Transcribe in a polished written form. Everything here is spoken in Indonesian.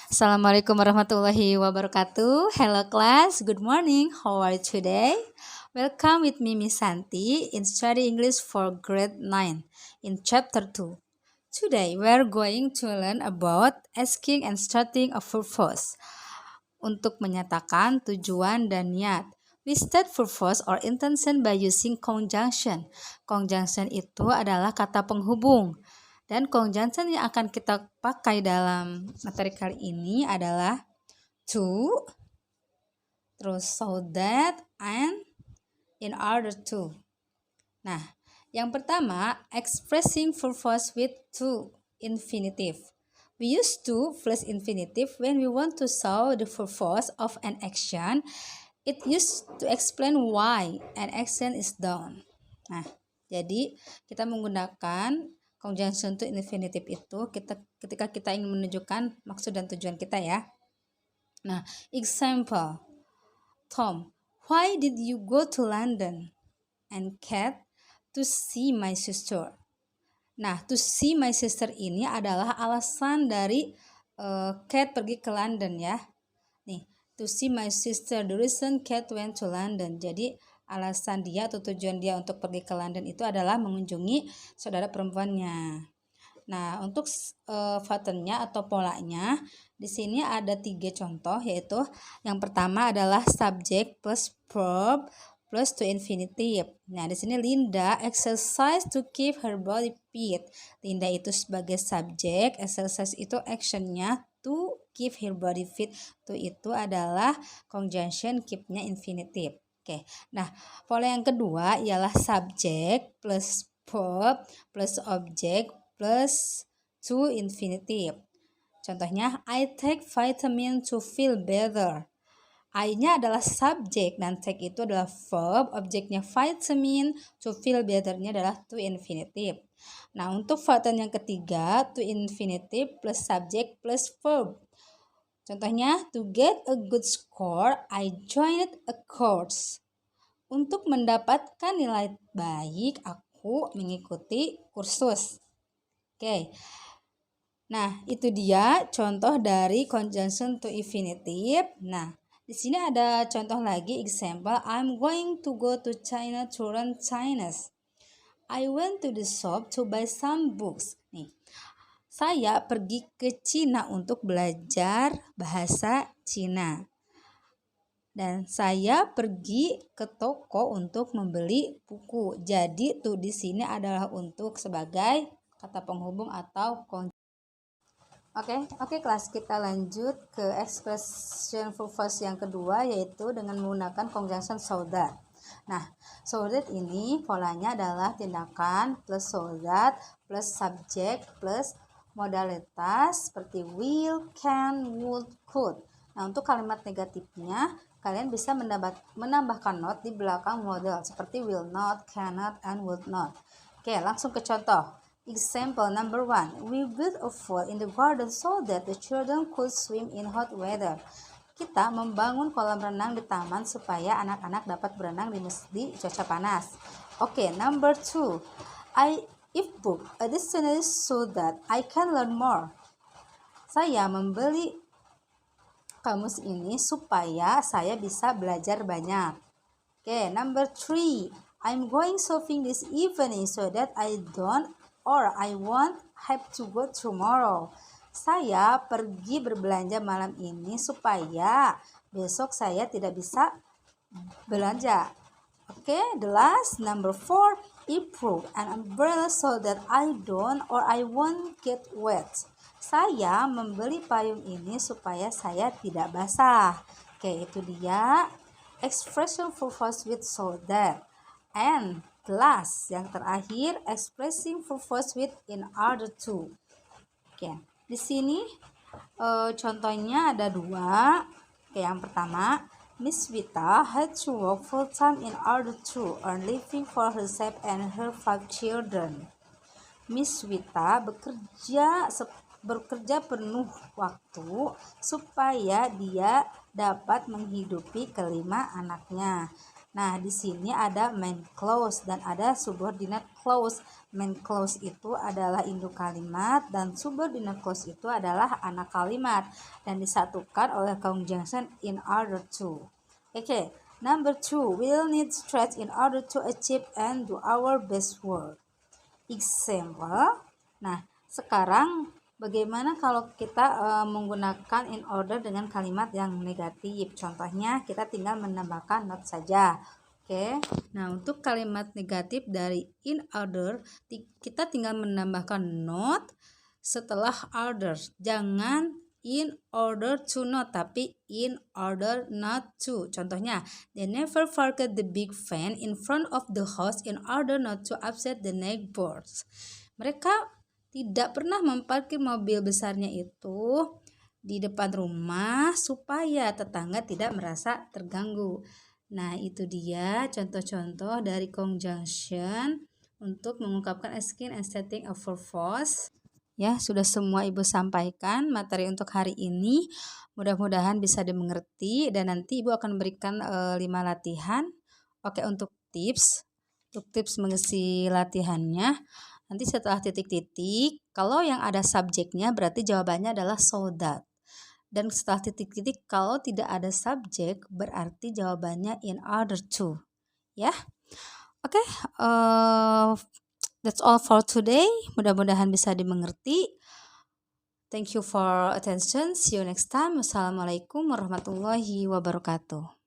Assalamualaikum warahmatullahi wabarakatuh. Hello class, good morning. How are you today? Welcome with me Miss Santi in Study English for Grade 9 in Chapter 2. Today we are going to learn about asking and starting a purpose. Untuk menyatakan tujuan dan niat. We state purpose or intention by using conjunction. Conjunction itu adalah kata penghubung. Dan conjunction yang akan kita pakai dalam materi kali ini adalah to, terus so that, and in order to. Nah, yang pertama, expressing purpose with to infinitive. We use to plus infinitive when we want to show the purpose of an action. It used to explain why an action is done. Nah, jadi kita menggunakan conjunction to infinitive itu ketika kita ingin menunjukkan maksud dan tujuan kita ya. Nah, example. Tom, why did you go to London? And Kat, to see my sister. Nah, to see my sister ini adalah alasan dari Kat pergi ke London ya. Nih, to see my sister, the reason Kat went to London. Jadi, alasan dia atau tujuan dia untuk pergi ke London itu adalah mengunjungi saudara perempuannya. Nah, untuk patternnya atau polanya, di sini ada 3 contoh, yaitu yang pertama adalah subject plus verb plus to infinitive. Nah, di sini Linda exercise to keep her body fit. Linda itu sebagai subjek, exercise itu actionnya, to keep her body fit. To itu adalah conjunction keep-nya infinitive. Oke, nah pola yang kedua ialah subject plus verb plus object plus to infinitive. Contohnya, I take vitamin to feel better. I-nya adalah subjek dan take itu adalah verb, objeknya vitamin, to feel better-nya adalah to infinitive. Nah, untuk pattern yang ketiga, to infinitive plus subject plus verb. Contohnya, to get a good score, I joined a course. Untuk mendapatkan nilai baik, aku mengikuti kursus. Oke. Nah, itu dia contoh dari conjunction to infinitive. Nah, di sini ada contoh lagi example. I'm going to go to China to learn Chinese. I went to the shop to buy some books. Nih, saya pergi ke Cina untuk belajar bahasa Cina. Dan saya pergi ke toko untuk membeli buku. Jadi tuh di sini adalah untuk sebagai kata penghubung atau Oke, kelas kita lanjut ke expression purpose yang kedua, yaitu dengan menggunakan conjunction so that. Nah, so that ini polanya adalah tindakan plus so that plus subject plus modalitas seperti will, can, would, could. Nah, untuk kalimat negatifnya, kalian bisa menambahkan not di belakang modal seperti will not, cannot, and would not. Oke, langsung ke contoh. Example number 1. We built a pool in the garden so that the children could swim in hot weather. Kita membangun kolam renang di taman supaya anak-anak dapat berenang di cuaca panas. Oke, number 2. I e-book a dictionary so that I can learn more. Saya membeli kamus ini supaya saya bisa belajar banyak. Oke, number 3. I'm going shopping this evening so that I won't have to go tomorrow. Saya pergi berbelanja malam ini supaya besok saya tidak bisa belanja. Oke, the last number 4. Improve an umbrella so that I won't get wet. Saya membeli payung ini supaya saya tidak basah. Oke, itu dia expression purpose with so that. And the last, yang terakhir, expressing purpose with in order to. Oke, di sini contohnya ada 2. Oke, yang pertama, Miss Vita had to work full time in order to earn living for herself and her 5 children. Miss Vita bekerja penuh waktu supaya dia dapat menghidupi kelima anaknya. Nah, di sini ada main clause dan ada subordinate clause. Main clause itu adalah induk kalimat dan subordinate clause itu adalah anak kalimat dan disatukan oleh conjunction in order to. Okay, number 2, we'll need stretch in order to achieve and do our best work. Example. Nah, sekarang bagaimana kalau kita menggunakan in order dengan kalimat yang negatif? Contohnya kita tinggal menambahkan not saja. Oke. Nah, untuk kalimat negatif dari in order kita tinggal menambahkan not setelah order. Jangan in order to not, tapi in order not to. Contohnya, they never forget the big fan in front of the house in order not to upset the neighbors. Mereka tidak pernah memparkir mobil besarnya itu di depan rumah supaya tetangga tidak merasa terganggu. Nah, itu dia contoh-contoh dari conjunction untuk mengungkapkan asking and setting a purpose. Ya, sudah semua Ibu sampaikan materi untuk hari ini. Mudah-mudahan bisa dimengerti dan nanti Ibu akan berikan 5 latihan. Oke, untuk tips mengisi latihannya. Nanti setelah titik-titik, kalau yang ada subjeknya berarti jawabannya adalah so that. Dan setelah titik-titik, kalau tidak ada subjek berarti jawabannya in order to. Ya. Oke, that's all for today. Mudah-mudahan bisa dimengerti. Thank you for attention. See you next time. Wassalamualaikum warahmatullahi wabarakatuh.